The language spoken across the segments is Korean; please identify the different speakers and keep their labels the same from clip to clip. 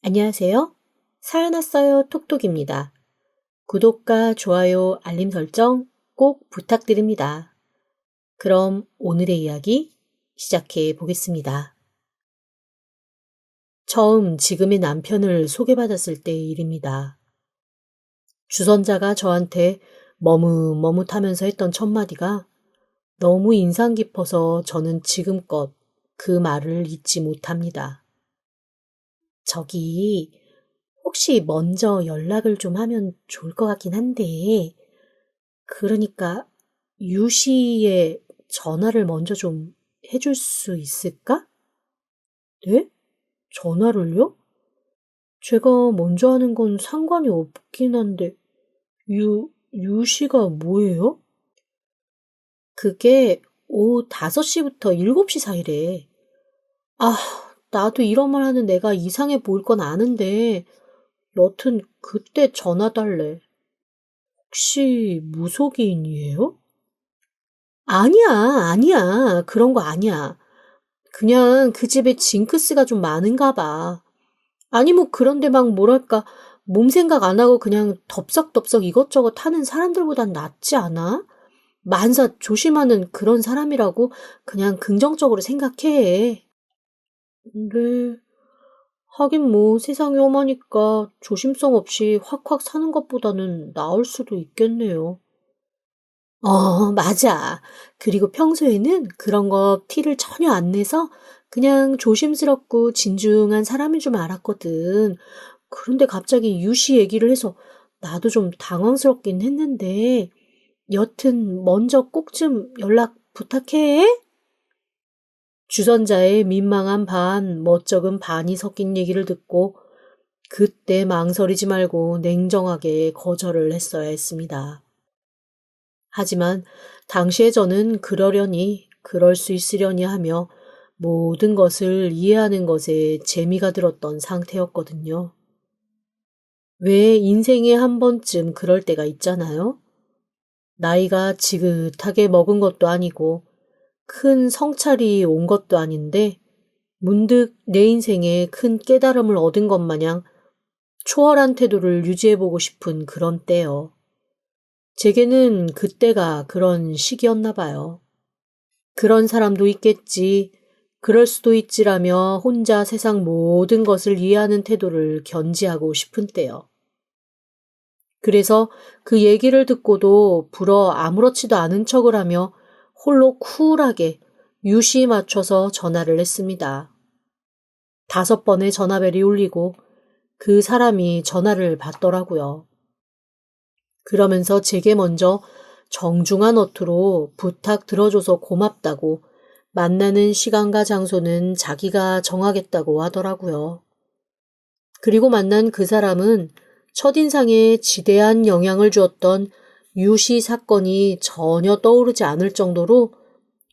Speaker 1: 안녕하세요. 사연 왔어요 톡톡입니다. 구독과 좋아요, 알림 설정 꼭 부탁드립니다. 그럼 오늘의 이야기 시작해 보겠습니다. 처음 지금의 남편을 소개받았을 때의 일입니다. 주선자가 저한테 머뭇머뭇하면서 했던 첫 마디가 너무 인상 깊어서 저는 지금껏 그 말을 잊지 못합니다. 저기, 혹시 먼저 연락을 좀 하면 좋을 것 같긴 한데, 그러니까 유 씨의 전화를 먼저 좀 해줄 수 있을까? 네? 전화를요? 제가 먼저 하는 건 상관이 없긴 한데, 유 씨가 뭐예요? 그게 오후 5시부터 7시 사이래. 아, 나도 이런 말 하는 내가 이상해 보일 건 아는데, 여튼 그때 전화 달래. 혹시 무속인이에요? 아니야, 아니야. 그런 거 아니야. 그냥 그 집에 징크스가 좀 많은가 봐. 아니, 뭐, 그런데 막 뭐랄까, 몸 생각 안 하고 그냥 덥석덥석 이것저것 하는 사람들보단 낫지 않아? 만사 조심하는 그런 사람이라고 그냥 긍정적으로 생각해. 근데, 하긴 뭐, 세상이 험하니까 조심성 없이 확확 사는 것보다는 나을 수도 있겠네요. 맞아. 그리고 평소에는 그런 거 티를 전혀 안 내서 그냥 조심스럽고 진중한 사람인 줄 알았거든. 그런데 갑자기 유씨 얘기를 해서 나도 좀 당황스럽긴 했는데, 여튼 먼저 꼭 좀 연락 부탁해. 주선자의 민망한 반, 멋쩍은 반이 섞인 얘기를 듣고 그때 망설이지 말고 냉정하게 거절을 했어야 했습니다. 하지만 당시에 저는 그러려니, 그럴 수 있으려니 하며 모든 것을 이해하는 것에 재미가 들었던 상태였거든요. 왜 인생에 한 번쯤 그럴 때가 있잖아요? 나이가 지긋하게 먹은 것도 아니고 큰 성찰이 온 것도 아닌데 문득 내 인생에 큰 깨달음을 얻은 것 마냥 초월한 태도를 유지해보고 싶은 그런 때요. 제게는 그때가 그런 시기였나 봐요. 그런 사람도 있겠지. 그럴 수도 있지라며 혼자 세상 모든 것을 이해하는 태도를 견지하고 싶은 때요. 그래서 그 얘기를 듣고도 불어 아무렇지도 않은 척을 하며 홀로 쿨하게 유시에 맞춰서 전화를 했습니다. 5번의 전화벨이 울리고 그 사람이 전화를 받더라고요. 그러면서 제게 먼저 정중한 어투로 부탁 들어줘서 고맙다고 만나는 시간과 장소는 자기가 정하겠다고 하더라고요. 그리고 만난 그 사람은 첫인상에 지대한 영향을 주었던 유시 사건이 전혀 떠오르지 않을 정도로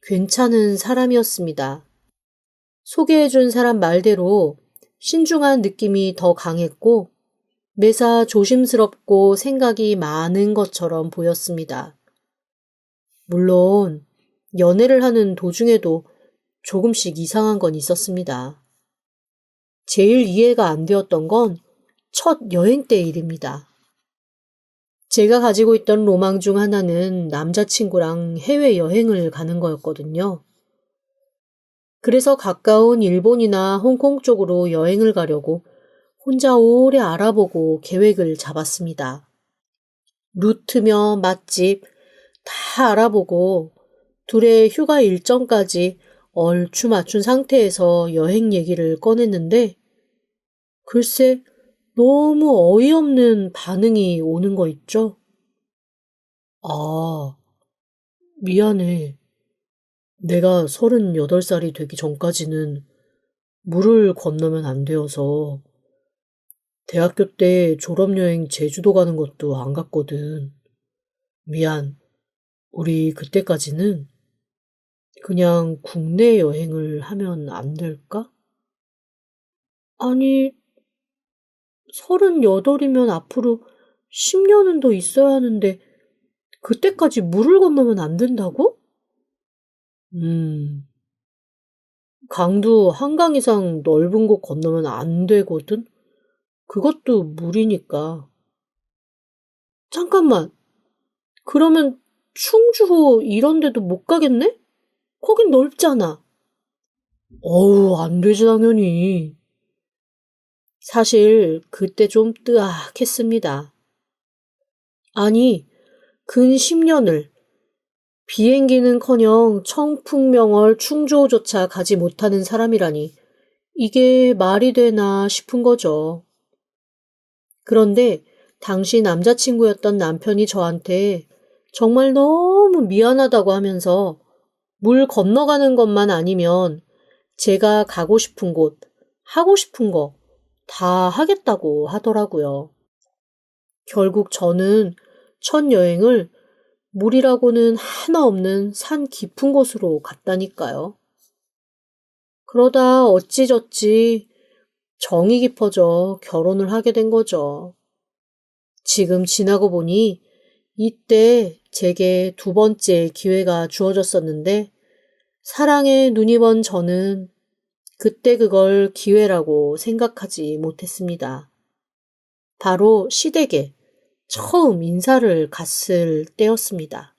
Speaker 1: 괜찮은 사람이었습니다. 소개해준 사람 말대로 신중한 느낌이 더 강했고 매사 조심스럽고 생각이 많은 것처럼 보였습니다. 물론 연애를 하는 도중에도 조금씩 이상한 건 있었습니다. 제일 이해가 안 되었던 건 첫 여행 때 일입니다. 제가 가지고 있던 로망 중 하나는 남자친구랑 해외여행을 가는 거였거든요. 그래서 가까운 일본이나 홍콩 쪽으로 여행을 가려고 혼자 오래 알아보고 계획을 잡았습니다. 루트며 맛집 다 알아보고 둘의 휴가 일정까지 얼추 맞춘 상태에서 여행 얘기를 꺼냈는데 글쎄 너무 어이없는 반응이 오는 거 있죠? 아, 미안해. 내가 38살이 되기 전까지는 물을 건너면 안 되어서 대학교 때 졸업여행 제주도 가는 것도 안 갔거든. 미안. 우리 그때까지는 그냥 국내 여행을 하면 안 될까? 아니, 38이면 앞으로 10년은 더 있어야 하는데 그때까지 물을 건너면 안 된다고? 음, 강도 한강 이상 넓은 곳 건너면 안 되거든? 그것도 물이니까. 잠깐만. 그러면 충주호 이런 데도 못 가겠네? 거긴 넓잖아. 어우, 안 되지, 당연히. 사실 그때 좀 뜨악했습니다. 아니, 근 10년을 비행기는커녕 청풍명월 충주호조차 가지 못하는 사람이라니 이게 말이 되나 싶은 거죠. 그런데 당시 남자친구였던 남편이 저한테 정말 너무 미안하다고 하면서 물 건너가는 것만 아니면 제가 가고 싶은 곳, 하고 싶은 거 다 하겠다고 하더라고요. 결국 저는 첫 여행을 물이라고는 하나 없는 산 깊은 곳으로 갔다니까요. 그러다 어찌저찌 정이 깊어져 결혼을 하게 된 거죠. 지금 지나고 보니 이때 제게 두 번째 기회가 주어졌었는데 사랑에 눈이 먼 저는 그때 그걸 기회라고 생각하지 못했습니다. 바로 시댁에 처음 인사를 갔을 때였습니다.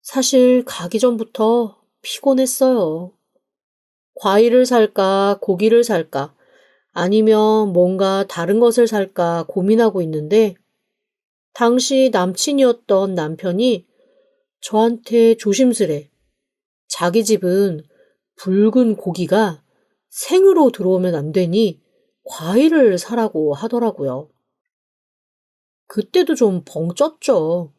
Speaker 1: 사실 가기 전부터 피곤했어요. 과일을 살까, 고기를 살까, 아니면 뭔가 다른 것을 살까 고민하고 있는데, 당시 남친이었던 남편이 저한테 조심스레 자기 집은 붉은 고기가 생으로 들어오면 안 되니 과일을 사라고 하더라고요. 그때도 좀 벙 쪘죠.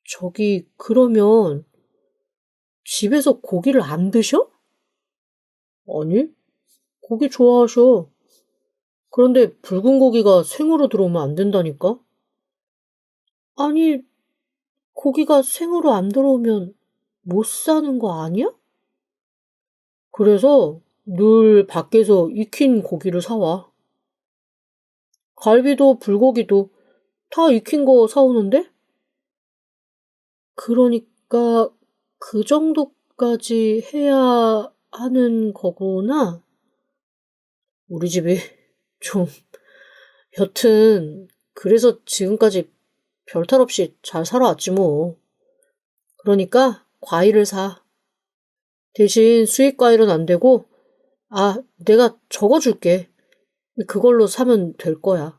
Speaker 1: 저기, 그러면 집에서 고기를 안 드셔? 아니, 고기 좋아하셔. 그런데 붉은 고기가 생으로 들어오면 안 된다니까? 아니, 고기가 생으로 안 들어오면 못 사는 거 아니야? 그래서 늘 밖에서 익힌 고기를 사와. 갈비도 불고기도 다 익힌 거 사오는데? 그러니까 그 정도까지 해야 하는 거구나. 우리 집이 좀, 여튼, 그래서 지금까지 별탈 없이 잘 살아왔지 뭐. 그러니까 과일을 사. 대신 수입 과일은 안 되고, 내가 적어줄게. 그걸로 사면 될 거야.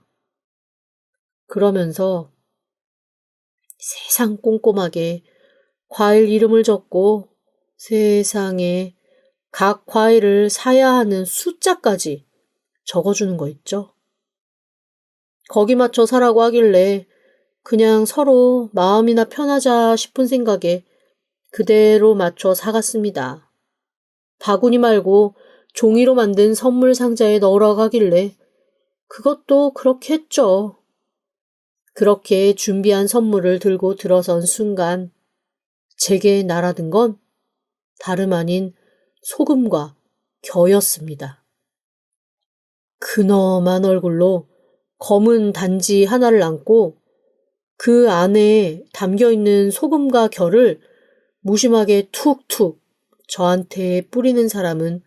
Speaker 1: 그러면서 세상 꼼꼼하게 과일 이름을 적고 세상에 각 과일을 사야 하는 숫자까지 적어주는 거 있죠. 거기 맞춰 사라고 하길래 그냥 서로 마음이나 편하자 싶은 생각에 그대로 맞춰 사갔습니다. 바구니 말고 종이로 만든 선물 상자에 넣으라고 하길래 그것도 그렇게 했죠. 그렇게 준비한 선물을 들고 들어선 순간 제게 날아든 건 다름 아닌 소금과 겨였습니다. 근엄한 얼굴로 검은 단지 하나를 안고 그 안에 담겨있는 소금과 겨를 무심하게 툭툭 저한테 뿌리는 사람은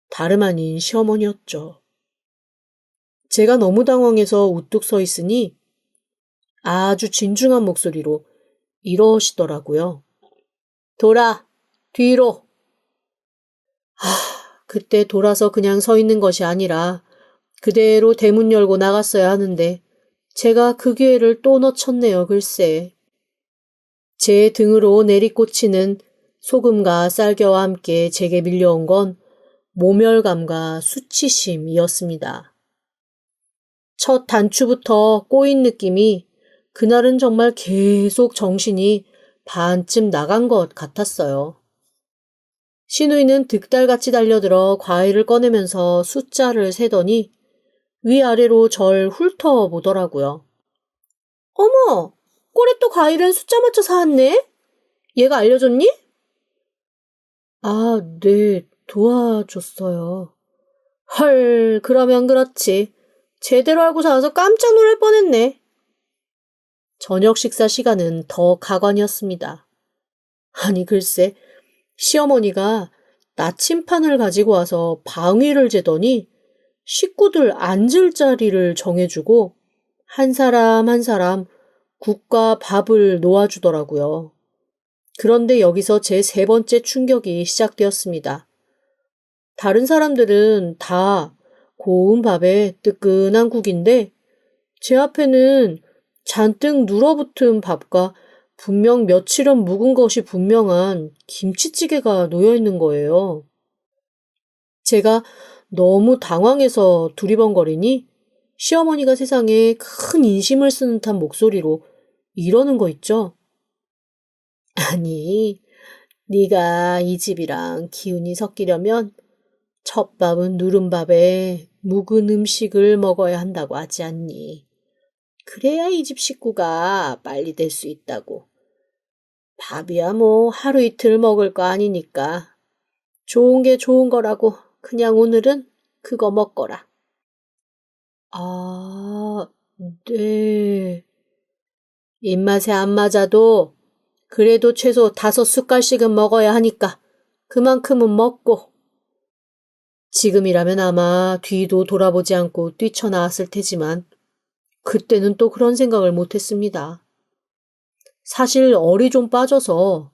Speaker 1: 다름 아닌 시어머니였죠. 제가 너무 당황해서 우뚝 서 있으니 아주 진중한 목소리로 이러시더라고요. 돌아, 뒤로. 그때 돌아서 그냥 서 있는 것이 아니라 그대로 대문 열고 나갔어야 하는데 제가 그 기회를 또 놓쳤네요, 글쎄. 제 등으로 내리꽂히는 소금과 쌀겨와 함께 제게 밀려온 건 모멸감과 수치심이었습니다. 첫 단추부터 꼬인 느낌이 그날은 정말 계속 정신이 반쯤 나간 것 같았어요. 시누이는 득달같이 달려들어 과일을 꺼내면서 숫자를 세더니 위아래로 절 훑어보더라고요. 어머! 꼴에 또 과일은 숫자 맞춰 사왔네? 얘가 알려줬니? 네, 도와줬어요. 헐, 그러면 그렇지. 제대로 알고 사와서 깜짝 놀랄 뻔했네. 저녁 식사 시간은 더 가관이었습니다. 아니, 글쎄, 시어머니가 나침판을 가지고 와서 방위를 재더니 식구들 앉을 자리를 정해주고 한 사람 한 사람 국과 밥을 놓아주더라고요. 그런데 여기서 제 세 번째 충격이 시작되었습니다. 다른 사람들은 다 고운 밥에 뜨끈한 국인데 제 앞에는 잔뜩 눌어붙은 밥과 분명 며칠은 묵은 것이 분명한 김치찌개가 놓여 있는 거예요. 제가 너무 당황해서 두리번거리니 시어머니가 세상에 큰 인심을 쓰는 듯한 목소리로 이러는 거 있죠. 아니, 네가 이 집이랑 기운이 섞이려면 첫 밥은 누른 밥에 묵은 음식을 먹어야 한다고 하지 않니? 그래야 이 집 식구가 빨리 될 수 있다고. 밥이야 뭐 하루 이틀 먹을 거 아니니까. 좋은 게 좋은 거라고 그냥 오늘은 그거 먹거라. 아, 네. 입맛에 안 맞아도 그래도 최소 5숟갈씩은 먹어야 하니까 그만큼은 먹고. 지금이라면 아마 뒤도 돌아보지 않고 뛰쳐나왔을 테지만 그때는 또 그런 생각을 못했습니다. 사실 얼이 좀 빠져서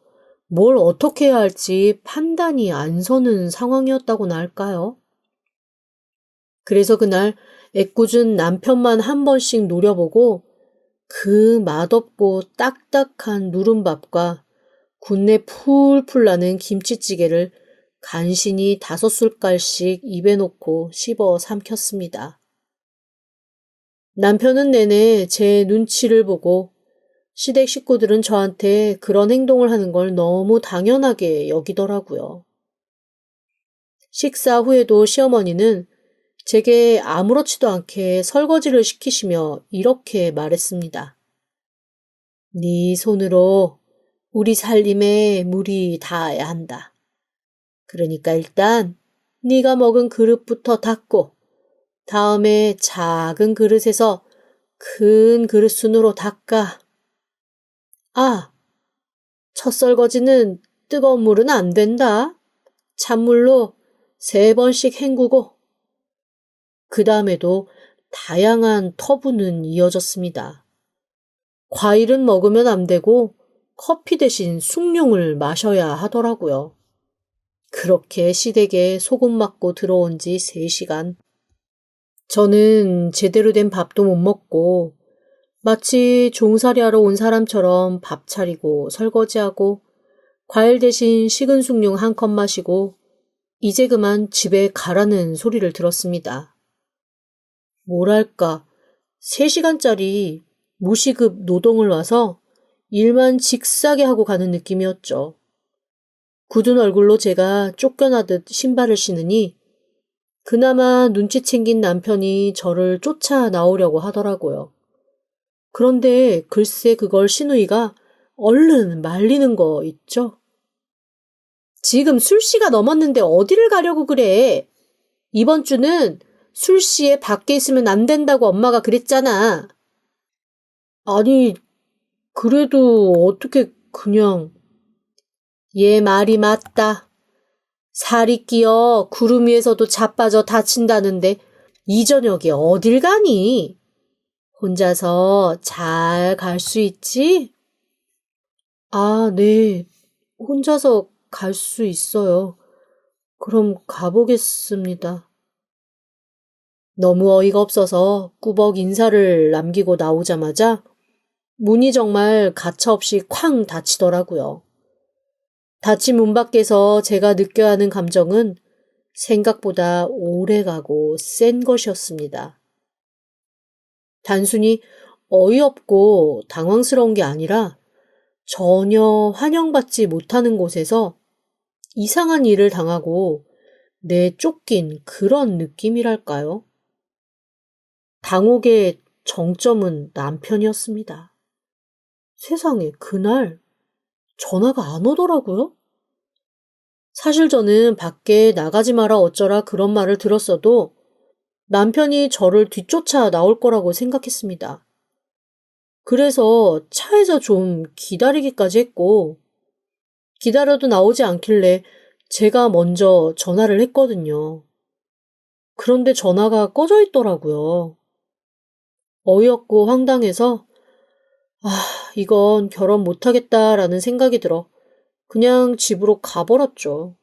Speaker 1: 뭘 어떻게 해야 할지 판단이 안 서는 상황이었다고나 할까요? 그래서 그날 애꿎은 남편만 한 번씩 노려보고 그 맛없고 딱딱한 누른밥과 군내 풀풀 나는 김치찌개를 간신히 5숟갈씩 입에 넣고 씹어 삼켰습니다. 남편은 내내 제 눈치를 보고 시댁 식구들은 저한테 그런 행동을 하는 걸 너무 당연하게 여기더라고요. 식사 후에도 시어머니는 제게 아무렇지도 않게 설거지를 시키시며 이렇게 말했습니다. 네 손으로 우리 살림에 물이 닿아야 한다. 그러니까 일단 네가 먹은 그릇부터 닦고 다음에 작은 그릇에서 큰 그릇 순으로 닦아. 아, 첫 설거지는 뜨거운 물은 안 된다. 찬물로 3번씩 헹구고 그 다음에도 다양한 터부는 이어졌습니다. 과일은 먹으면 안 되고 커피 대신 숭늉을 마셔야 하더라고요. 그렇게 시댁에 소금 맞고 들어온 지 3시간. 저는 제대로 된 밥도 못 먹고 마치 종살이하러 온 사람처럼 밥 차리고 설거지하고 과일 대신 식은 숭늉 한 컵 마시고 이제 그만 집에 가라는 소리를 들었습니다. 뭐랄까 3시간짜리 무시급 노동을 와서 일만 직사게 하고 가는 느낌이었죠. 굳은 얼굴로 제가 쫓겨나듯 신발을 신으니 그나마 눈치 챙긴 남편이 저를 쫓아 나오려고 하더라고요. 그런데 글쎄 그걸 신우이가 얼른 말리는 거 있죠? 지금 술시가 넘었는데 어디를 가려고 그래? 이번 주는 술시에 밖에 있으면 안 된다고 엄마가 그랬잖아. 아니, 그래도 어떻게 그냥... 얘 말이 맞다. 살이 끼어 구름 위에서도 자빠져 다친다는데 이 저녁에 어딜 가니? 혼자서 잘 갈 수 있지? 아, 네. 혼자서 갈 수 있어요. 그럼 가보겠습니다. 너무 어이가 없어서 꾸벅 인사를 남기고 나오자마자 문이 정말 가차없이 쾅 닫히더라고요. 닫힌 문 밖에서 제가 느껴야 하는 감정은 생각보다 오래가고 센 것이었습니다. 단순히 어이없고 당황스러운 게 아니라 전혀 환영받지 못하는 곳에서 이상한 일을 당하고 내쫓긴 그런 느낌이랄까요? 당혹의 정점은 남편이었습니다. 세상에 그날 전화가 안 오더라고요. 사실 저는 밖에 나가지 마라 어쩌라 그런 말을 들었어도 남편이 저를 뒤쫓아 나올 거라고 생각했습니다. 그래서 차에서 좀 기다리기까지 했고 기다려도 나오지 않길래 제가 먼저 전화를 했거든요. 그런데 전화가 꺼져 있더라고요. 어이없고 황당해서 이건 결혼 못하겠다라는 생각이 들어 그냥 집으로 가버렸죠.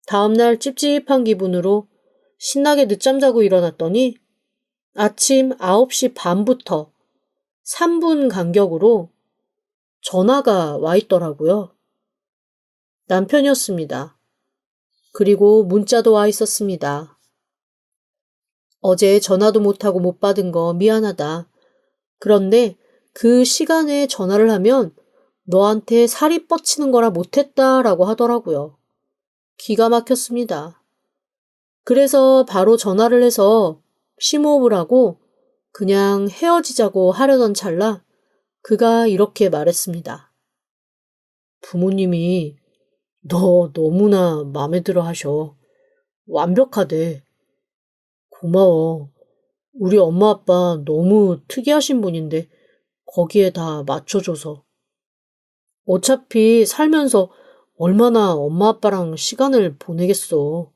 Speaker 1: 다음날 찝찝한 기분으로 신나게 늦잠 자고 일어났더니 아침 9시 반부터 3분 간격으로 전화가 와 있더라고요. 남편이었습니다. 그리고 문자도 와 있었습니다. 어제 전화도 못하고 못 받은 거 미안하다. 그런데 그 시간에 전화를 하면 너한테 살이 뻗치는 거라 못했다라고 하더라고요. 기가 막혔습니다. 그래서 바로 전화를 해서 심호흡을 하고 그냥 헤어지자고 하려던 찰나 그가 이렇게 말했습니다. 부모님이 너 너무나 마음에 들어 하셔. 완벽하대. 고마워. 우리 엄마 아빠 너무 특이하신 분인데 거기에 다 맞춰줘서. 어차피 살면서 얼마나 엄마 아빠랑 시간을 보내겠어.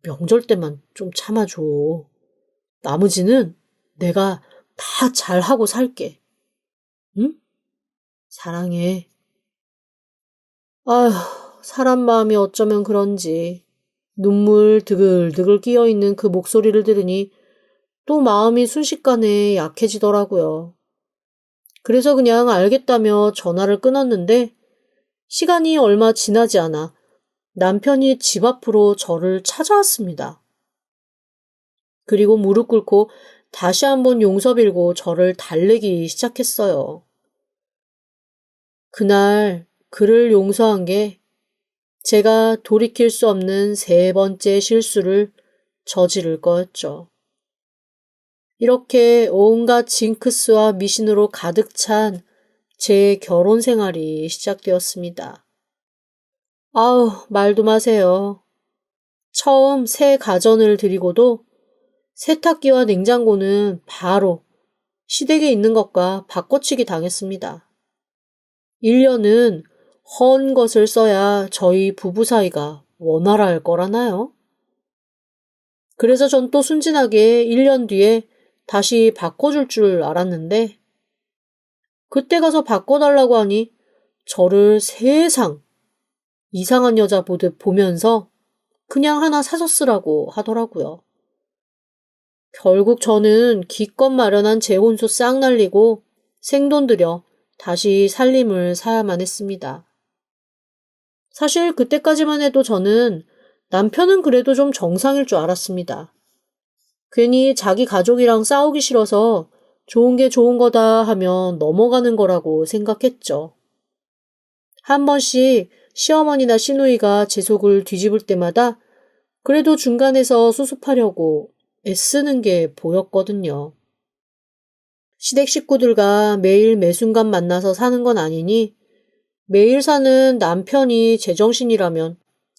Speaker 1: 명절 때만 좀 참아줘. 나머지는 내가 다 잘하고 살게. 응? 사랑해. 아휴, 사람 마음이 어쩌면 그런지 눈물 드글드글 끼어있는 그 목소리를 들으니 또 마음이 순식간에 약해지더라고요. 그래서 그냥 알겠다며 전화를 끊었는데 시간이 얼마 지나지 않아 남편이 집 앞으로 저를 찾아왔습니다. 그리고 무릎 꿇고 다시 한번 용서 빌고 저를 달래기 시작했어요. 그날 그를 용서한 게 제가 돌이킬 수 없는 세 번째 실수를 저지를 거였죠. 이렇게 온갖 징크스와 미신으로 가득 찬 제 결혼 생활이 시작되었습니다. 아우, 말도 마세요. 처음 새 가전을 들이고도 세탁기와 냉장고는 바로 시댁에 있는 것과 바꿔치기 당했습니다. 1년은 헌 것을 써야 저희 부부 사이가 원활할 거라나요? 그래서 전 또 순진하게 1년 뒤에 다시 바꿔줄 줄 알았는데 그때 가서 바꿔달라고 하니 저를 세상 이상한 여자 보듯 보면서 그냥 하나 사서 쓰라고 하더라고요. 결국 저는 기껏 마련한 재혼수 싹 날리고 생돈 들여 다시 살림을 사야만 했습니다. 사실 그때까지만 해도 저는 남편은 그래도 좀 정상일 줄 알았습니다. 괜히 자기 가족이랑 싸우기 싫어서 좋은 게 좋은 거다 하면 넘어가는 거라고 생각했죠. 한 번씩 시어머니나 시누이가 제 속을 뒤집을 때마다 그래도 중간에서 수습하려고 애쓰는 게 보였거든요. 시댁 식구들과 매일 매순간 만나서 사는 건 아니니 매일 사는 남편이 제정신이라면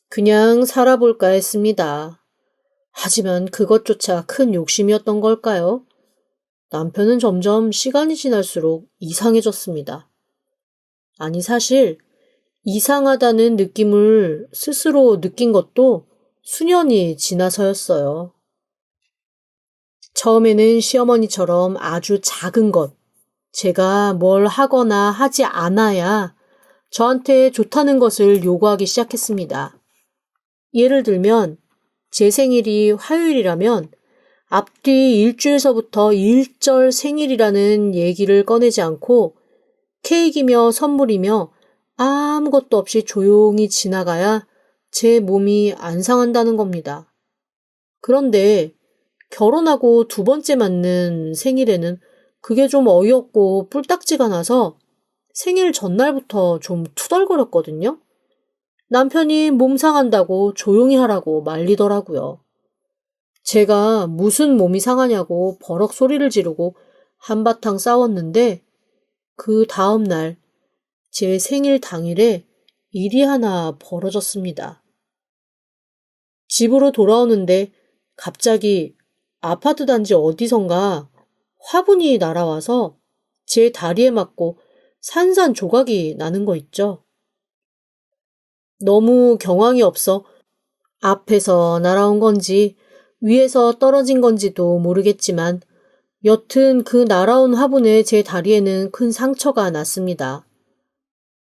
Speaker 1: 그냥 살아볼까 했습니다. 하지만 그것조차 큰 욕심이었던 걸까요? 남편은 점점 시간이 지날수록 이상해졌습니다. 아니 사실 이상하다는 느낌을 스스로 느낀 것도 수년이 지나서였어요. 처음에는 시어머니처럼 아주 작은 것, 제가 뭘 하거나 하지 않아야 저한테 좋다는 것을 요구하기 시작했습니다. 예를 들면 제 생일이 화요일이라면 앞뒤 일주일서부터 일절 생일이라는 얘기를 꺼내지 않고 케이크이며 선물이며 아무것도 없이 조용히 지나가야 제 몸이 안 상한다는 겁니다. 그런데 결혼하고 두 번째 맞는 생일에는 그게 좀 어이없고 뿔딱지가 나서 생일 전날부터 좀 투덜거렸거든요. 남편이 몸 상한다고 조용히 하라고 말리더라고요. 제가 무슨 몸이 상하냐고 버럭 소리를 지르고 한바탕 싸웠는데 그 다음 날 제 생일 당일에 일이 하나 벌어졌습니다. 집으로 돌아오는데 갑자기 아파트 단지 어디선가 화분이 날아와서 제 다리에 맞고 산산조각이 나는 거 있죠. 너무 경황이 없어 앞에서 날아온 건지 위에서 떨어진 건지도 모르겠지만 여튼 그 날아온 화분에 제 다리에는 큰 상처가 났습니다.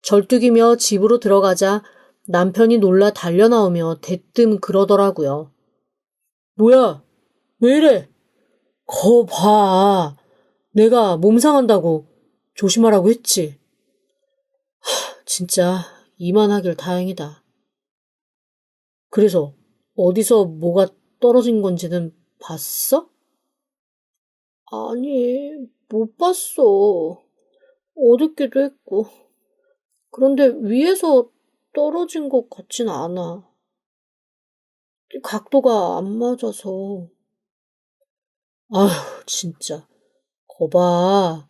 Speaker 1: 절뚝이며 집으로 들어가자 남편이 놀라 달려나오며 대뜸 그러더라고요. 뭐야? 왜 이래? 거 봐. 내가 몸 상한다고 조심하라고 했지. 진짜 이만하길 다행이다. 그래서 어디서 뭐가 떨어진 건지는 봤어? 아니, 못 봤어. 어둡기도 했고. 그런데 위에서 떨어진 것 같진 않아. 각도가 안 맞아서. 아휴, 진짜. 거봐.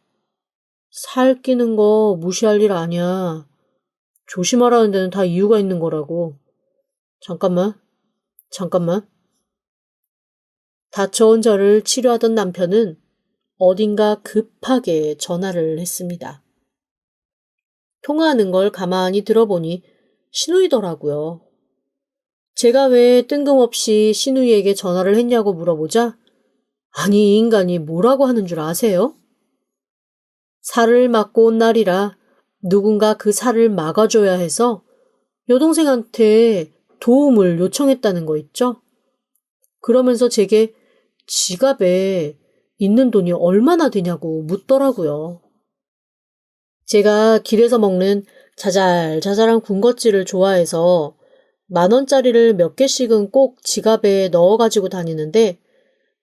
Speaker 1: 살 끼는 거 무시할 일 아니야. 조심하라는 데는 다 이유가 있는 거라고. 잠깐만. 다쳐온 저를 치료하던 남편은 어딘가 급하게 전화를 했습니다. 통화하는 걸 가만히 들어보니 신우이더라고요. 제가 왜 뜬금없이 신우이에게 전화를 했냐고 물어보자 아니 이 인간이 뭐라고 하는 줄 아세요? 살을 맞고 온 날이라 누군가 그 살을 막아줘야 해서 여동생한테 도움을 요청했다는 거 있죠? 그러면서 제게 지갑에 있는 돈이 얼마나 되냐고 묻더라고요. 제가 길에서 먹는 자잘자잘한 군것질을 좋아해서 10,000원짜리를 몇 개씩은 꼭 지갑에 넣어가지고 다니는데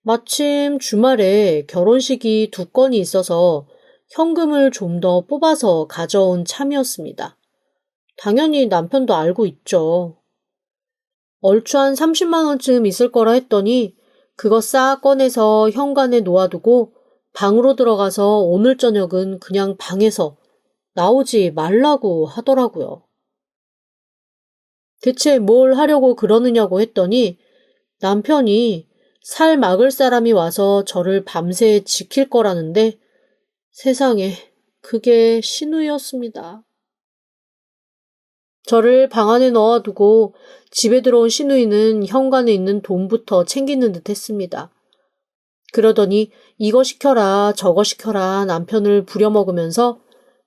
Speaker 1: 마침 주말에 결혼식이 2건이 있어서 현금을 좀 더 뽑아서 가져온 참이었습니다. 당연히 남편도 알고 있죠. 얼추 한 30만 원쯤 있을 거라 했더니 그거 싹 꺼내서 현관에 놓아두고 방으로 들어가서 오늘 저녁은 그냥 방에서 나오지 말라고 하더라고요. 대체 뭘 하려고 그러느냐고 했더니 남편이 살 막을 사람이 와서 저를 밤새 지킬 거라는데 세상에 그게 신우이였습니다. 저를 방 안에 넣어두고 집에 들어온 신우이는 현관에 있는 돈부터 챙기는 듯 했습니다. 그러더니 이거 시켜라 저거 시켜라 남편을 부려먹으면서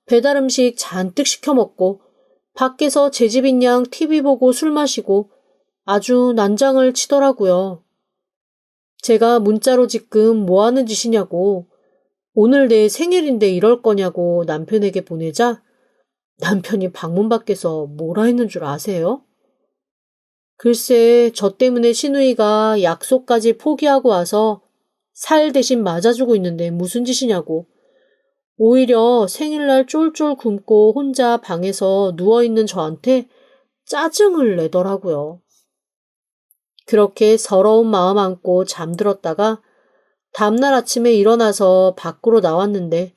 Speaker 1: 배달 음식 잔뜩 시켜 먹고 밖에서 제 집인 양 TV 보고 술 마시고 아주 난장을 치더라고요. 제가 문자로 지금 뭐 하는 짓이냐고 오늘 내 생일인데 이럴 거냐고 남편에게 보내자 남편이 방문 밖에서 뭐라 했는 줄 아세요? 글쎄 저 때문에 신우이가 약속까지 포기하고 와서 살 대신 맞아주고 있는데 무슨 짓이냐고 오히려 생일날 쫄쫄 굶고 혼자 방에서 누워있는 저한테 짜증을 내더라고요. 그렇게 서러운 마음 안고 잠들었다가 다음날 아침에 일어나서 밖으로 나왔는데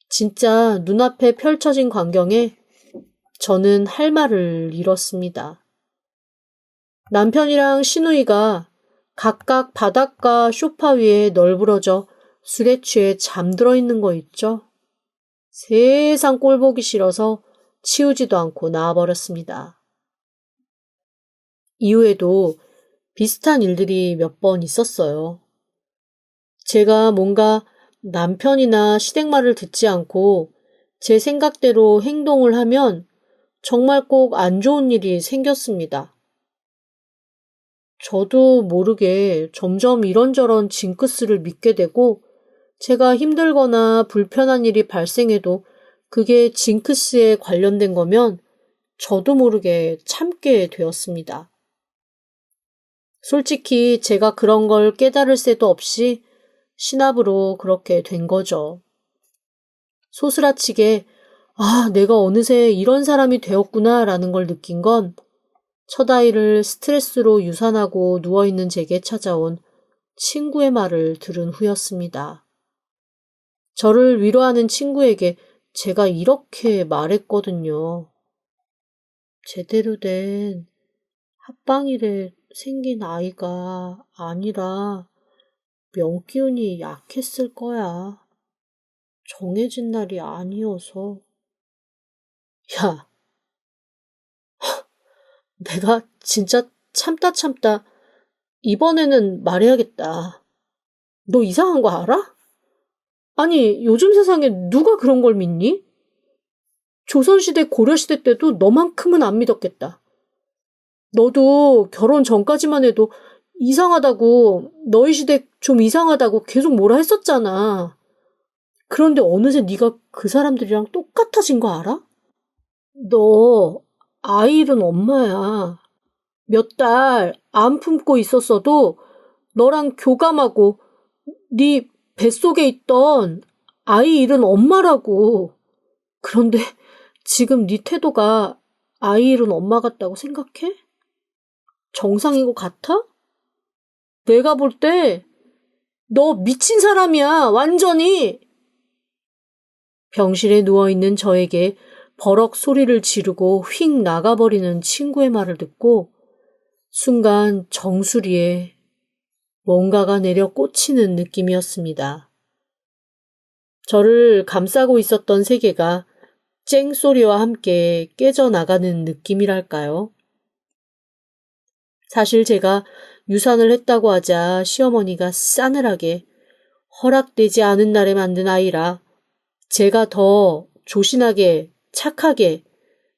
Speaker 1: 진짜 눈앞에 펼쳐진 광경에 저는 할 말을 잃었습니다. 남편이랑 시누이가 각각 바닥과 소파 위에 널브러져 술에 취해 잠들어 있는 거 있죠? 세상 꼴 보기 싫어서 치우지도 않고 나와버렸습니다. 이후에도 비슷한 일들이 몇 번 있었어요. 제가 뭔가 남편이나 시댁 말을 듣지 않고 제 생각대로 행동을 하면 정말 꼭 안 좋은 일이 생겼습니다. 저도 모르게 점점 이런저런 징크스를 믿게 되고 제가 힘들거나 불편한 일이 발생해도 그게 징크스에 관련된 거면 저도 모르게 참게 되었습니다. 솔직히 제가 그런 걸 깨달을 새도 없이 신압으로 그렇게 된 거죠. 소스라치게 내가 어느새 이런 사람이 되었구나 라는 걸 느낀 건 첫 아이를 스트레스로 유산하고 누워있는 제게 찾아온 친구의 말을 들은 후였습니다. 저를 위로하는 친구에게 제가 이렇게 말했거든요. 제대로 된 합방일에 생긴 아이가 아니라 명기운이 약했을 거야. 정해진 날이 아니어서. 야, 내가 진짜 참다 이번에는 말해야겠다. 너 이상한 거 알아? 아니, 요즘 세상에 누가 그런 걸 믿니? 조선시대, 고려시대 때도 너만큼은 안 믿었겠다. 너도 결혼 전까지만 해도 이상하다고, 너희 시대 좀 이상하다고 계속 뭐라 했었잖아. 그런데 어느새 네가 그 사람들이랑 똑같아진 거 알아? 너 아이 잃은 엄마야. 몇 달 안 품고 있었어도 너랑 교감하고 네 뱃속에 있던 아이 잃은 엄마라고. 그런데 지금 네 태도가 아이 잃은 엄마 같다고 생각해? 정상인 것 같아? 내가 볼 때 너 미친 사람이야, 완전히. 병실에 누워있는 저에게 버럭 소리를 지르고 휙 나가버리는 친구의 말을 듣고 순간 정수리에 뭔가가 내려 꽂히는 느낌이었습니다. 저를 감싸고 있었던 세계가 쨍소리와 함께 깨져나가는 느낌이랄까요? 사실 제가 유산을 했다고 하자 시어머니가 싸늘하게 허락되지 않은 날에 만든 아이라 제가 더 조신하게 착하게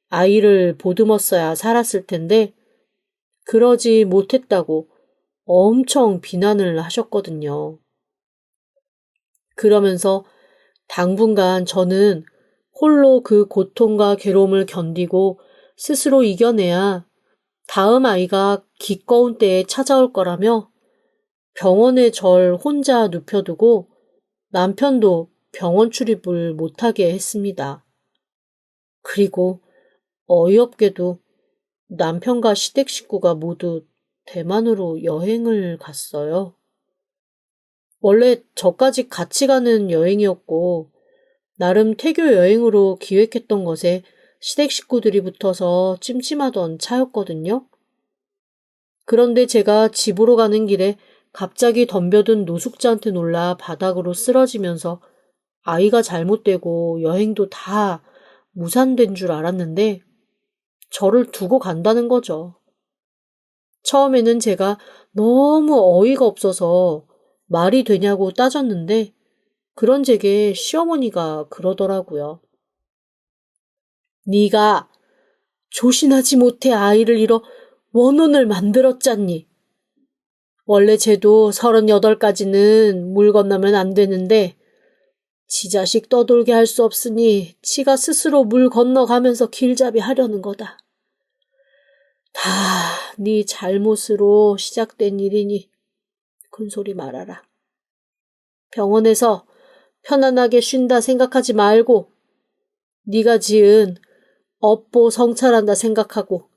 Speaker 1: 아이를 보듬었어야 살았을 텐데 그러지 못했다고 엄청 비난을 하셨거든요. 그러면서 당분간 저는 홀로 그 고통과 괴로움을 견디고 스스로 이겨내야 다음 아이가 기꺼운 때에 찾아올 거라며 병원에 절 혼자 눕혀두고 남편도 병원 출입을 못하게 했습니다. 그리고 어이없게도 남편과 시댁 식구가 모두 대만으로 여행을 갔어요. 원래 저까지 같이 가는 여행이었고 나름 태교 여행으로 기획했던 것에 시댁 식구들이 붙어서 찜찜하던 차였거든요. 그런데 제가 집으로 가는 길에 갑자기 덤벼든 노숙자한테 놀라 바닥으로 쓰러지면서 아이가 잘못되고 여행도 다 무산된 줄 알았는데 저를 두고 간다는 거죠. 처음에는 제가 너무 어이가 없어서 말이 되냐고 따졌는데 그런 제게 시어머니가 그러더라고요. 네가 조신하지 못해 아이를 잃어 원혼을 만들었잖니. 원래 쟤도 38까지는 물 건너면 안 되는데 지 자식 떠돌게 할 수 없으니 지가 스스로 물 건너가면서 길잡이 하려는 거다. 다 네 잘못으로 시작된 일이니 큰소리 말아라. 병원에서 편안하게 쉰다 생각하지 말고 네가 지은 업보 성찰한다 생각하고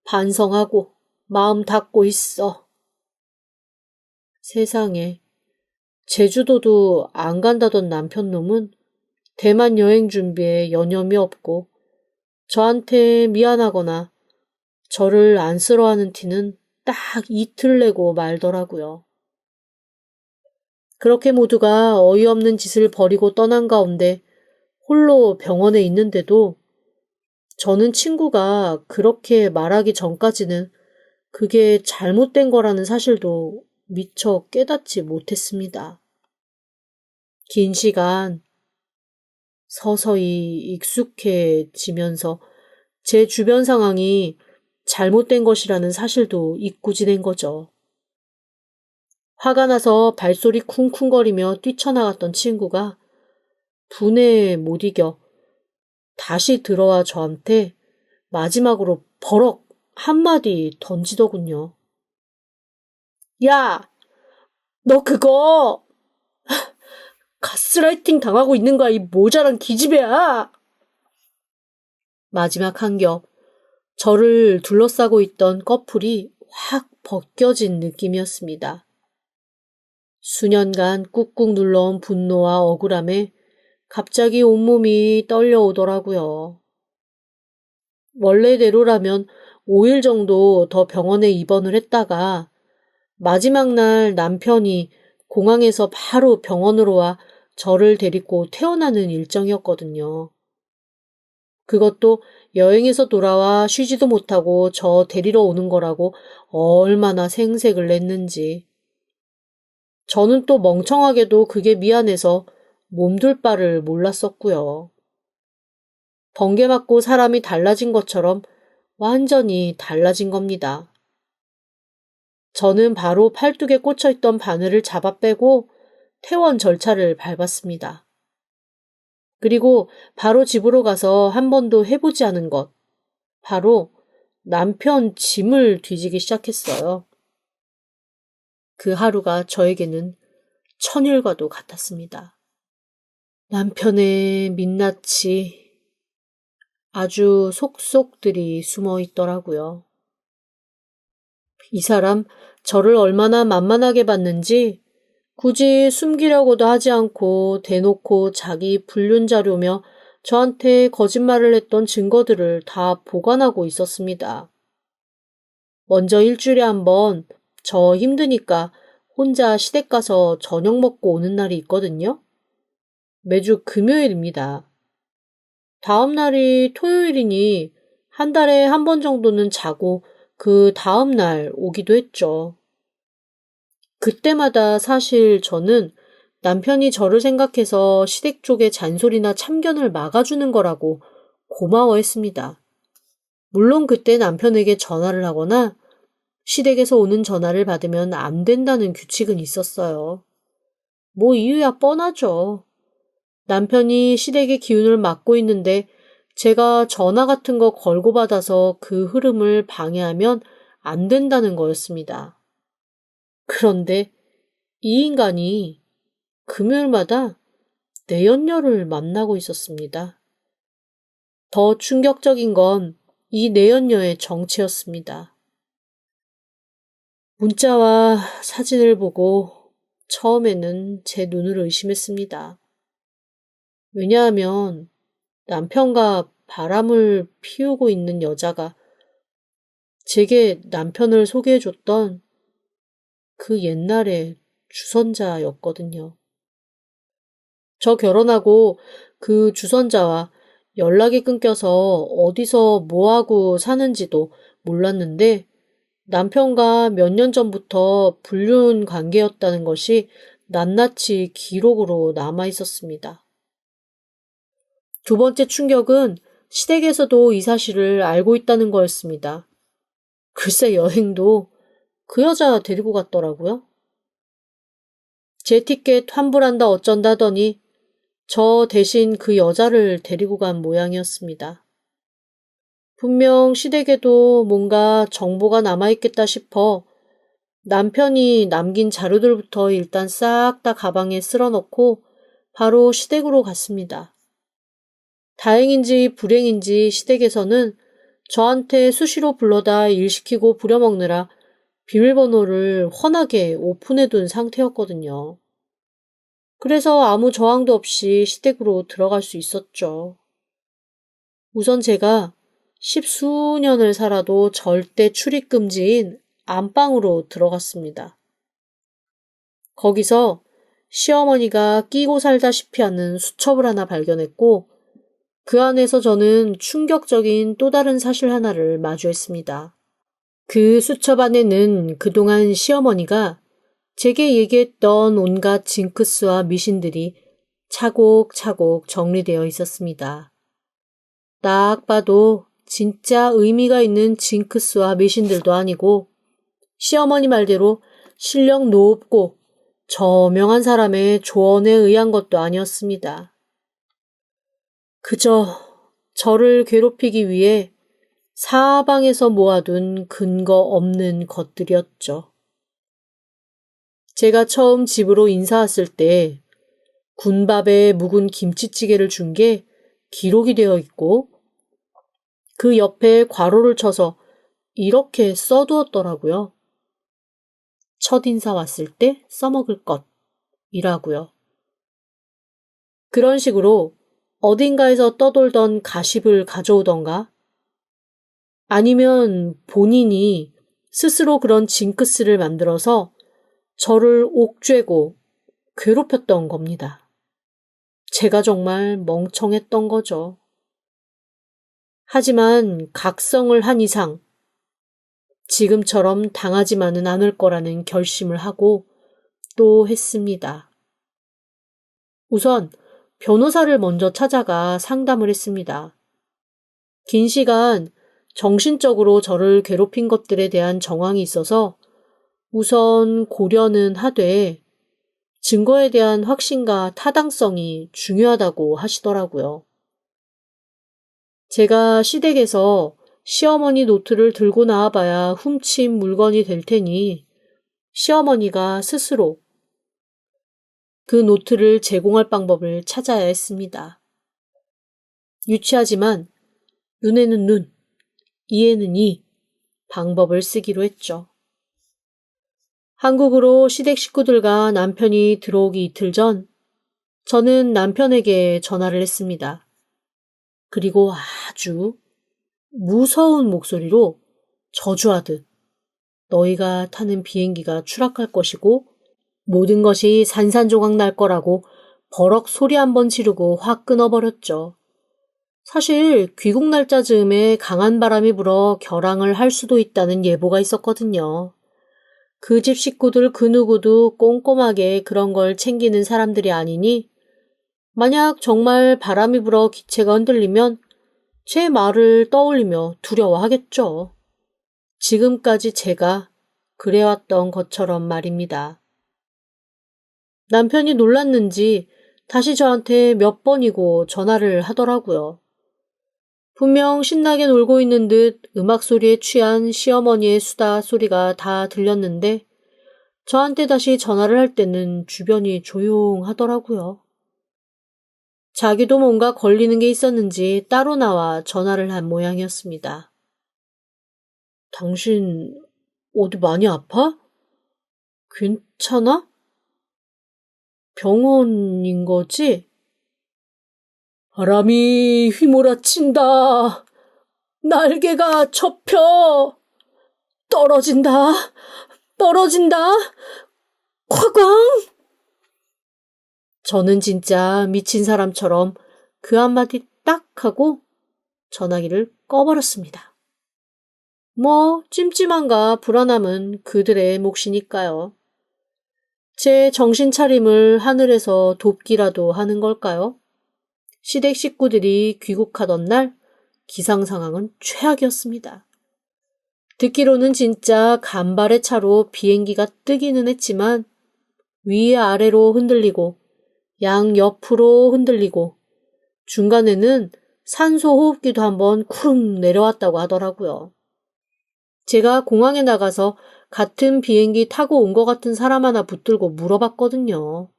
Speaker 1: 반성하고 마음 닫고 있어. 세상에 제주도도 안 간다던 남편놈은 대만 여행 준비에 여념이 없고 저한테 미안하거나 저를 안쓰러워하는 티는 딱 이틀 내고 말더라고요. 그렇게 모두가 어이없는 짓을 벌이고 떠난 가운데 홀로 병원에 있는데도 저는 친구가 그렇게 말하기 전까지는 그게 잘못된 거라는 사실도 미처 깨닫지 못했습니다. 긴 시간 서서히 익숙해지면서 제 주변 상황이 잘못된 것이라는 사실도 잊고 지낸 거죠. 화가 나서 발소리 쿵쿵거리며 뛰쳐나갔던 친구가 분해에 못 이겨 다시 들어와 저한테 마지막으로 버럭 한마디 던지더군요. 야, 너 그거 가스라이팅 당하고 있는 거야, 이 모자란 기집애야. 마지막 한 겹 저를 둘러싸고 있던 꺼풀이 확 벗겨진 느낌이었습니다. 수년간 꾹꾹 눌러온 분노와 억울함에 갑자기 온몸이 떨려오더라고요. 원래대로라면 5일 정도 더 병원에 입원을 했다가 마지막 날 남편이 공항에서 바로 병원으로 와 저를 데리고 퇴원하는 일정이었거든요. 그것도 여행에서 돌아와 쉬지도 못하고 저 데리러 오는 거라고 얼마나 생색을 냈는지. 저는 또 멍청하게도 그게 미안해서 몸둘 바를 몰랐었고요. 번개 맞고 사람이 달라진 것처럼 완전히 달라진 겁니다. 저는 바로 팔뚝에 꽂혀있던 바늘을 잡아 빼고 퇴원 절차를 밟았습니다. 그리고 바로 집으로 가서 한 번도 해보지 않은 것, 바로 남편 짐을 뒤지기 시작했어요. 그 하루가 저에게는 천일과도 같았습니다. 남편의 민낯이 아주 속속들이 숨어 있더라고요. 이 사람 저를 얼마나 만만하게 봤는지 굳이 숨기려고도 하지 않고 대놓고 자기 불륜 자료며 저한테 거짓말을 했던 증거들을 다 보관하고 있었습니다. 먼저 일주일에 한 번 저 힘드니까 혼자 시댁 가서 저녁 먹고 오는 날이 있거든요. 매주 금요일입니다. 다음 날이 토요일이니 한 달에 한 번 정도는 자고 그 다음 날 오기도 했죠. 그때마다 사실 저는 남편이 저를 생각해서 시댁 쪽의 잔소리나 참견을 막아주는 거라고 고마워했습니다. 물론 그때 남편에게 전화를 하거나 시댁에서 오는 전화를 받으면 안 된다는 규칙은 있었어요. 뭐 이유야 뻔하죠. 남편이 시댁의 기운을 맡고 있는데 제가 전화 같은 거 걸고 받아서 그 흐름을 방해하면 안 된다는 거였습니다. 그런데 이 인간이 금요일마다 내연녀를 만나고 있었습니다. 더 충격적인 건 이 내연녀의 정체였습니다. 문자와 사진을 보고 처음에는 제 눈을 의심했습니다. 왜냐하면 남편과 바람을 피우고 있는 여자가 제게 남편을 소개해줬던 그 옛날의 주선자였거든요. 저 결혼하고 그 주선자와 연락이 끊겨서 어디서 뭐하고 사는지도 몰랐는데 남편과 몇 년 전부터 불륜 관계였다는 것이 낱낱이 기록으로 남아 있었습니다. 두 번째 충격은 시댁에서도 이 사실을 알고 있다는 거였습니다. 글쎄 여행도 그 여자 데리고 갔더라고요. 제 티켓 환불한다 어쩐다더니 저 대신 그 여자를 데리고 간 모양이었습니다. 분명 시댁에도 뭔가 정보가 남아있겠다 싶어 남편이 남긴 자료들부터 일단 싹 다 가방에 쓸어넣고 바로 시댁으로 갔습니다. 다행인지 불행인지 시댁에서는 저한테 수시로 불러다 일 시키고 부려먹느라 비밀번호를 훤하게 오픈해둔 상태였거든요. 그래서 아무 저항도 없이 시댁으로 들어갈 수 있었죠. 우선 제가 10수년을 살아도 절대 출입 금지인 안방으로 들어갔습니다. 거기서 시어머니가 끼고 살다시피 하는 수첩을 하나 발견했고 그 안에서 저는 충격적인 또 다른 사실 하나를 마주했습니다. 그 수첩 안에는 그동안 시어머니가 제게 얘기했던 온갖 징크스와 미신들이 차곡차곡 정리되어 있었습니다. 딱 봐도 진짜 의미가 있는 징크스와 미신들도 아니고 시어머니 말대로 실력 높고 저명한 사람의 조언에 의한 것도 아니었습니다. 그저 저를 괴롭히기 위해 사방에서 모아둔 근거 없는 것들이었죠. 제가 처음 집으로 인사 왔을 때 군밥에 묵은 김치찌개를 준 게 기록이 되어 있고 그 옆에 괄호를 쳐서 이렇게 써두었더라고요. 첫인사 왔을 때 써먹을 것이라고요. 그런 식으로 어딘가에서 떠돌던 가십을 가져오던가 아니면 본인이 스스로 그런 징크스를 만들어서 저를 옥죄고 괴롭혔던 겁니다. 제가 정말 멍청했던 거죠. 하지만 각성을 한 이상 지금처럼 당하지만은 않을 거라는 결심을 하고 또 했습니다. 우선 변호사를 먼저 찾아가 상담을 했습니다. 긴 시간 정신적으로 저를 괴롭힌 것들에 대한 정황이 있어서 우선 고려는 하되 증거에 대한 확신과 타당성이 중요하다고 하시더라고요. 제가 시댁에서 시어머니 노트를 들고 나와봐야 훔친 물건이 될 테니 시어머니가 스스로 그 노트를 제공할 방법을 찾아야 했습니다. 유치하지만 눈에는 눈, 이에는 이 방법을 쓰기로 했죠. 한국으로 시댁 식구들과 남편이 들어오기 이틀 전 저는 남편에게 전화를 했습니다. 그리고 아주 무서운 목소리로 저주하듯 너희가 타는 비행기가 추락할 것이고 모든 것이 산산조각 날 거라고 버럭 소리 한번 지르고 확 끊어버렸죠. 사실 귀국 날짜 즈음에 강한 바람이 불어 결항을 할 수도 있다는 예보가 있었거든요. 그 집 식구들 그 누구도 꼼꼼하게 그런 걸 챙기는 사람들이 아니니 만약 정말 바람이 불어 기체가 흔들리면 제 말을 떠올리며 두려워하겠죠. 지금까지 제가 그래왔던 것처럼 말입니다. 남편이 놀랐는지 다시 저한테 몇 번이고 전화를 하더라고요. 분명 신나게 놀고 있는 듯 음악 소리에 취한 시어머니의 수다 소리가 다 들렸는데 저한테 다시 전화를 할 때는 주변이 조용하더라고요. 자기도 뭔가 걸리는 게 있었는지 따로 나와 전화를 한 모양이었습니다. 당신 어디 많이 아파? 괜찮아? 병원인 거지? 바람이 휘몰아친다. 날개가 접혀. 떨어진다. 떨어진다. 콱광! 저는 진짜 미친 사람처럼 그 한마디 딱 하고 전화기를 꺼버렸습니다. 뭐 찜찜함과 불안함은 그들의 몫이니까요. 제 정신 차림을 하늘에서 돕기라도 하는 걸까요? 시댁 식구들이 귀국하던 날 기상 상황은 최악이었습니다. 듣기로는 진짜 간발의 차로 비행기가 뜨기는 했지만 위아래로 흔들리고 양옆으로 흔들리고 중간에는 산소 호흡기도 한번 쿠릉 내려왔다고 하더라고요. 제가 공항에 나가서 같은 비행기 타고 온 것 같은 사람 하나 붙들고 물어봤거든요.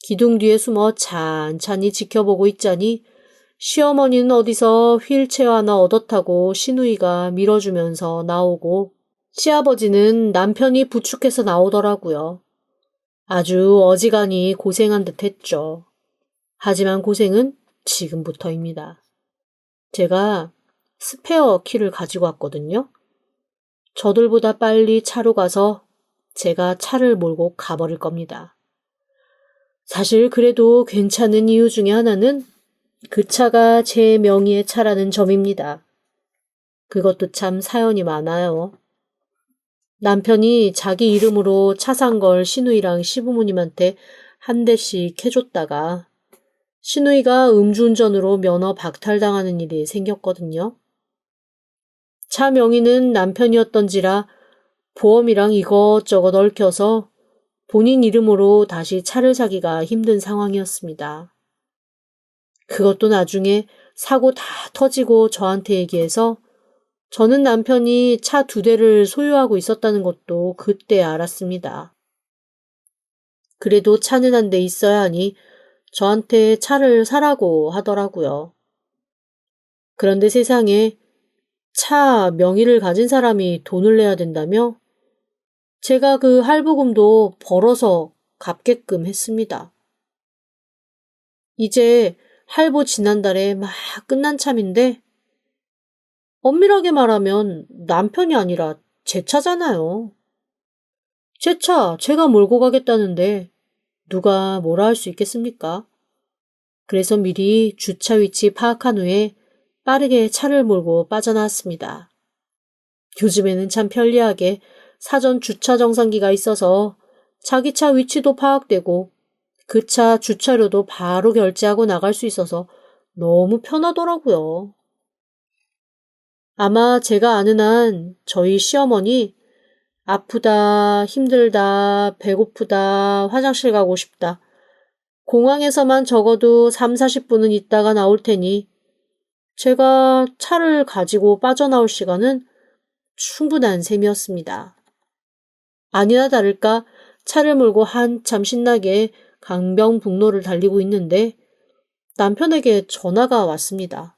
Speaker 1: 기둥 뒤에 숨어 찬찬히 지켜보고 있자니 시어머니는 어디서 휠체어 하나 얻어 타고 시누이가 밀어주면서 나오고 시아버지는 남편이 부축해서 나오더라고요. 아주 어지간히 고생한 듯 했죠. 하지만 고생은 지금부터입니다. 제가 스페어 키를 가지고 왔거든요. 저들보다 빨리 차로 가서 제가 차를 몰고 가버릴 겁니다. 사실 그래도 괜찮은 이유 중에 하나는 그 차가 제 명의의 차라는 점입니다. 그것도 참 사연이 많아요. 남편이 자기 이름으로 차 산 걸 시누이랑 시부모님한테 한 대씩 해줬다가 시누이가 음주운전으로 면허 박탈당하는 일이 생겼거든요. 차 명의는 남편이었던지라 보험이랑 이것저것 얽혀서 본인 이름으로 다시 차를 사기가 힘든 상황이었습니다. 그것도 나중에 사고 다 터지고 저한테 얘기해서 저는 남편이 차 2대를 소유하고 있었다는 것도 그때 알았습니다. 그래도 차는 한 대 있어야 하니 저한테 차를 사라고 하더라고요. 그런데 세상에 차 명의를 가진 사람이 돈을 내야 된다며 제가 그 할부금도 벌어서 갚게끔 했습니다. 이제 할부 지난달에 막 끝난 참인데 엄밀하게 말하면 남편이 아니라 제 차잖아요. 제 차 제가 몰고 가겠다는데 누가 뭐라 할 수 있겠습니까? 그래서 미리 주차 위치 파악한 후에 빠르게 차를 몰고 빠져나왔습니다. 요즘에는 참 편리하게 사전 주차 정상기가 있어서 자기 차 위치도 파악되고 그 차 주차료도 바로 결제하고 나갈 수 있어서 너무 편하더라고요. 아마 제가 아는 한 저희 시어머니 아프다, 힘들다, 배고프다, 화장실 가고 싶다. 공항에서만 적어도 3, 40분은 있다가 나올 테니 제가 차를 가지고 빠져나올 시간은 충분한 셈이었습니다. 아니나 다를까 차를 몰고 한참 신나게 강변북로를 달리고 있는데 남편에게 전화가 왔습니다.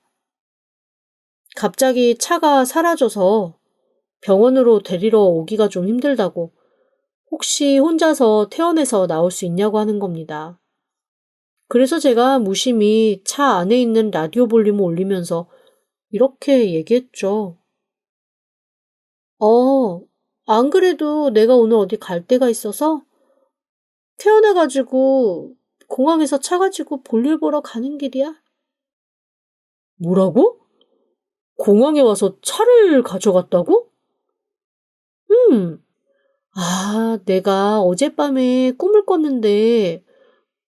Speaker 1: 갑자기 차가 사라져서 병원으로 데리러 오기가 좀 힘들다고 혹시 혼자서 퇴원해서 나올 수 있냐고 하는 겁니다. 그래서 제가 무심히 차 안에 있는 라디오 볼륨을 올리면서 이렇게 얘기했죠. 안 그래도 내가 오늘 어디 갈 데가 있어서 퇴원해가지고 공항에서 차 가지고 볼일 보러 가는 길이야. 뭐라고? 공항에 와서 차를 가져갔다고? 음. 내가 어젯밤에 꿈을 꿨는데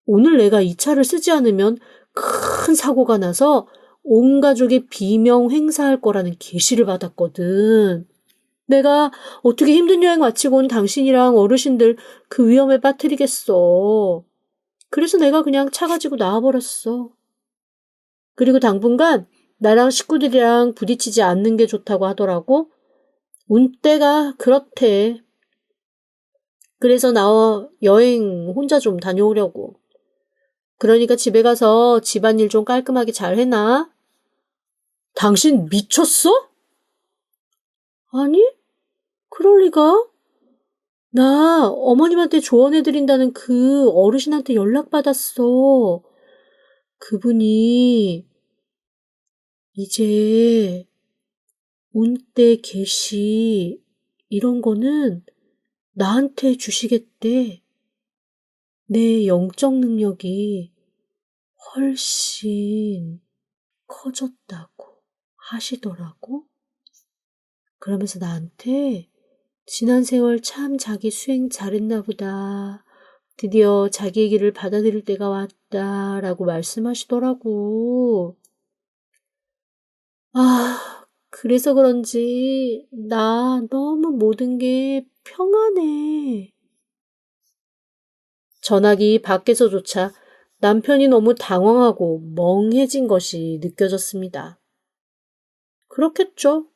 Speaker 1: 오늘 내가 이 차를 쓰지 않으면 큰 사고가 나서 온 가족이 비명 행사할 거라는 계시를 받았거든. 내가 어떻게 힘든 여행 마치고 온 당신이랑 어르신들 그 위험에 빠뜨리겠어. 그래서 내가 그냥 차 가지고 나와버렸어. 그리고 당분간 나랑 식구들이랑 부딪히지 않는 게 좋다고 하더라고. 운때가 그렇대. 그래서 나 여행 혼자 좀 다녀오려고. 그러니까 집에 가서 집안일 좀 깔끔하게 잘 해놔. 당신 미쳤어? 아니, 그럴 리가? 나 어머님한테 조언해드린다는 그 어르신한테 연락받았어. 그분이 이제 운때 계시 이런 거는 나한테 주시겠대. 내 영적 능력이 훨씬 커졌다고 하시더라고. 그러면서 나한테 지난 세월 참 자기 수행 잘했나 보다. 드디어 자기 얘기를 받아들일 때가 왔다라고 말씀하시더라고. 그래서 그런지 나 너무 모든 게 평안해. 전화기 밖에서조차 남편이 너무 당황하고 멍해진 것이 느껴졌습니다. 그렇겠죠.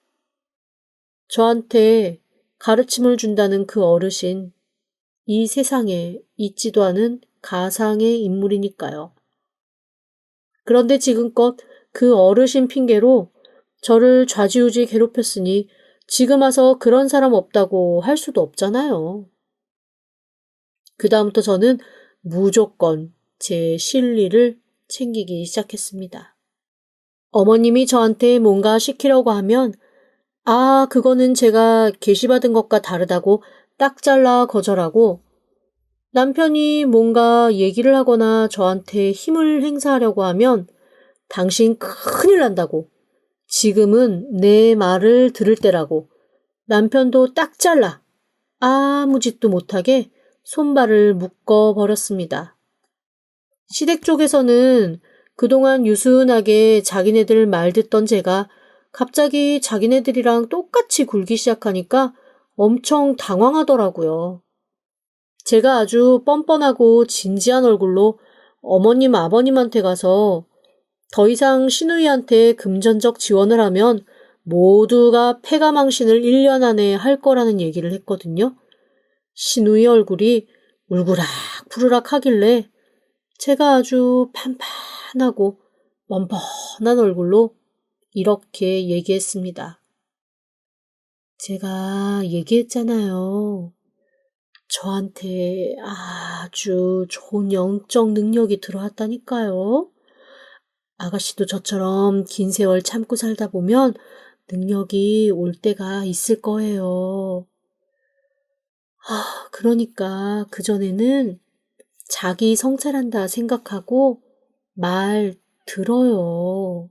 Speaker 1: 저한테 가르침을 준다는 그 어르신, 이 세상에 있지도 않은 가상의 인물이니까요. 그런데 지금껏 그 어르신 핑계로 저를 좌지우지 괴롭혔으니 지금 와서 그런 사람 없다고 할 수도 없잖아요. 그다음부터 저는 무조건 제 실리를 챙기기 시작했습니다. 어머님이 저한테 뭔가 시키려고 하면 그거는 제가 계시받은 것과 다르다고 딱 잘라 거절하고 남편이 뭔가 얘기를 하거나 저한테 힘을 행사하려고 하면 당신 큰일 난다고 지금은 내 말을 들을 때라고 남편도 딱 잘라 아무 짓도 못하게 손발을 묶어버렸습니다. 시댁 쪽에서는 그동안 유순하게 자기네들 말 듣던 제가 갑자기 자기네들이랑 똑같이 굴기 시작하니까 엄청 당황하더라고요. 제가 아주 뻔뻔하고 진지한 얼굴로 어머님 아버님한테 가서 더 이상 시누이한테 금전적 지원을 하면 모두가 폐가망신을 1년 안에 할 거라는 얘기를 했거든요. 시누이 얼굴이 울그락 푸르락 하길래 제가 아주 판판하고 뻔뻔한 얼굴로 이렇게 얘기했습니다. 제가 얘기했잖아요. 저한테 아주 좋은 영적 능력이 들어왔다니까요. 아가씨도 저처럼 긴 세월 참고 살다 보면 능력이 올 때가 있을 거예요. 그러니까 그전에는 자기 성찰한다 생각하고 말 들어요.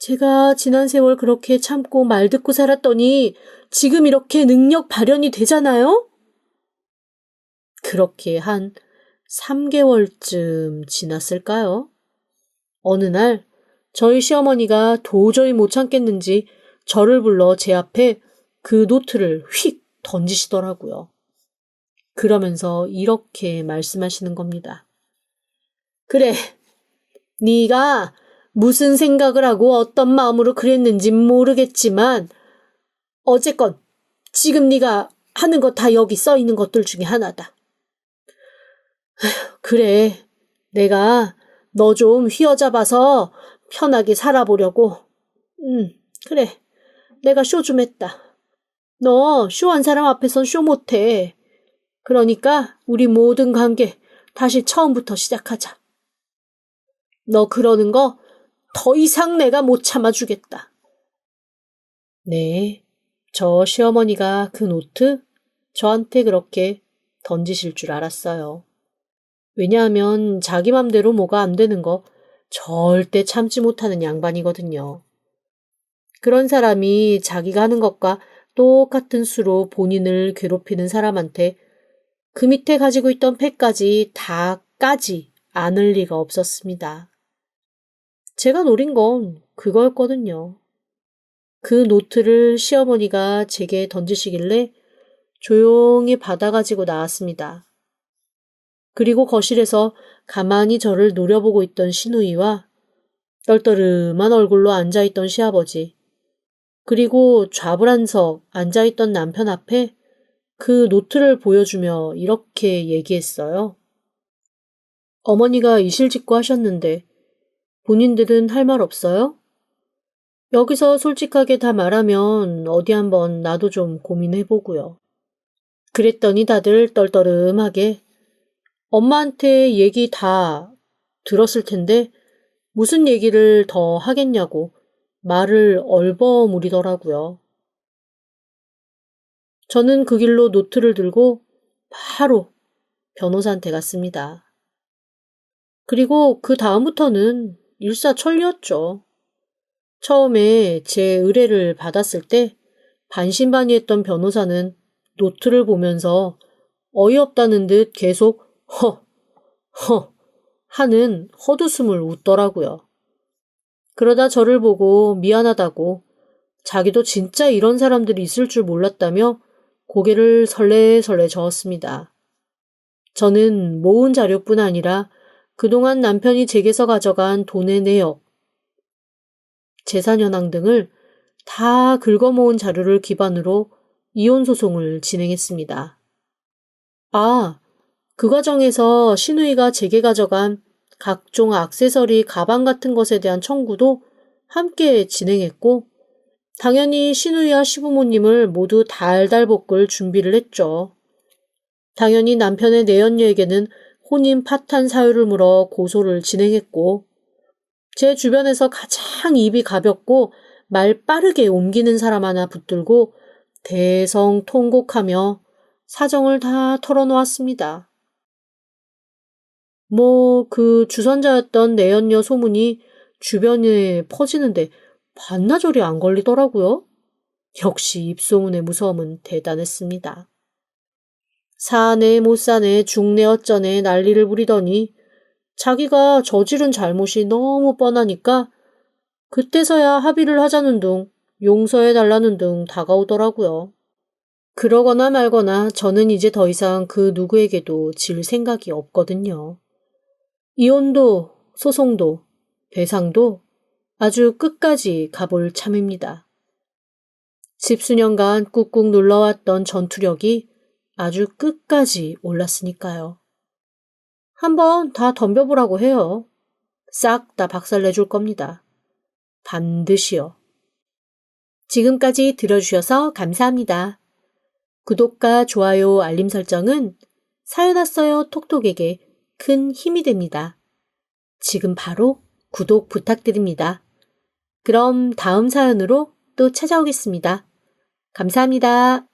Speaker 1: 제가 지난 세월 그렇게 참고 말 듣고 살았더니 지금 이렇게 능력 발현이 되잖아요? 그렇게 한 3개월쯤 지났을까요? 어느 날 저희 시어머니가 도저히 못 참겠는지 저를 불러 제 앞에 그 노트를 휙 던지시더라고요. 그러면서 이렇게 말씀하시는 겁니다. 그래, 네가 무슨 생각을 하고 어떤 마음으로 그랬는지 모르겠지만 어쨌건 지금 네가 하는 거 다 여기 써 있는 것들 중에 하나다. 그래, 내가 너 좀 휘어잡아서 편하게 살아보려고. 그래, 내가 쇼 좀 했다. 너 쇼한 사람 앞에선 쇼 못해. 그러니까 우리 모든 관계 다시 처음부터 시작하자. 너 그러는 거 더 이상 내가 못 참아주겠다. 네, 저 시어머니가 그 노트 저한테 그렇게 던지실 줄 알았어요. 왜냐하면 자기 맘대로 뭐가 안 되는 거 절대 참지 못하는 양반이거든요. 그런 사람이 자기가 하는 것과 똑같은 수로 본인을 괴롭히는 사람한테 그 밑에 가지고 있던 패까지 다 까지 않을 리가 없었습니다. 제가 노린 건 그거였거든요. 그 노트를 시어머니가 제게 던지시길래 조용히 받아가지고 나왔습니다. 그리고 거실에서 가만히 저를 노려보고 있던 시누이와 떨떠름한 얼굴로 앉아있던 시아버지, 그리고 좌불안석 앉아있던 남편 앞에 그 노트를 보여주며 이렇게 얘기했어요. 어머니가 이실직고 하셨는데 본인들은 할 말 없어요? 여기서 솔직하게 다 말하면 어디 한번 나도 좀 고민해보고요. 그랬더니 다들 떨떠름하게 엄마한테 얘기 다 들었을 텐데 무슨 얘기를 더 하겠냐고 말을 얼버무리더라고요. 저는 그 길로 노트를 들고 바로 변호사한테 갔습니다. 그리고 그 다음부터는 일사천리였죠. 처음에 제 의뢰를 받았을 때 반신반의했던 변호사는 노트를 보면서 어이없다는 듯 계속 허 하는 헛웃음을 웃더라고요. 그러다 저를 보고 미안하다고 자기도 진짜 이런 사람들이 있을 줄 몰랐다며 고개를 설레설레 저었습니다. 저는 모은 자료뿐 아니라 그동안 남편이 제게서 가져간 돈의 내역, 재산 현황 등을 다 긁어모은 자료를 기반으로 이혼 소송을 진행했습니다. 그 과정에서 시누이가 제게 가져간 각종 액세서리, 가방 같은 것에 대한 청구도 함께 진행했고 당연히 시누이와 시부모님을 모두 달달 볶을 준비를 했죠. 당연히 남편의 내연녀에게는 혼인 파탄 사유를 물어 고소를 진행했고 제 주변에서 가장 입이 가볍고 말 빠르게 옮기는 사람 하나 붙들고 대성통곡하며 사정을 다 털어놓았습니다. 그 주선자였던 내연녀 소문이 주변에 퍼지는데 반나절이 안 걸리더라고요. 역시 입소문의 무서움은 대단했습니다. 사내 못 사내 중내 어쩌네 난리를 부리더니 자기가 저지른 잘못이 너무 뻔하니까 그때서야 합의를 하자는 둥 용서해달라는 둥 다가오더라고요. 그러거나 말거나 저는 이제 더 이상 그 누구에게도 질 생각이 없거든요. 이혼도 소송도 배상도 아주 끝까지 가볼 참입니다. 십수년간 꾹꾹 눌러왔던 전투력이 아주 끝까지 올랐으니까요. 한번 다 덤벼보라고 해요. 싹 다 박살내줄 겁니다. 반드시요. 지금까지 들어주셔서 감사합니다. 구독과 좋아요, 알림 설정은 사연 왔어요 톡톡에게 큰 힘이 됩니다. 지금 바로 구독 부탁드립니다. 그럼 다음 사연으로 또 찾아오겠습니다. 감사합니다.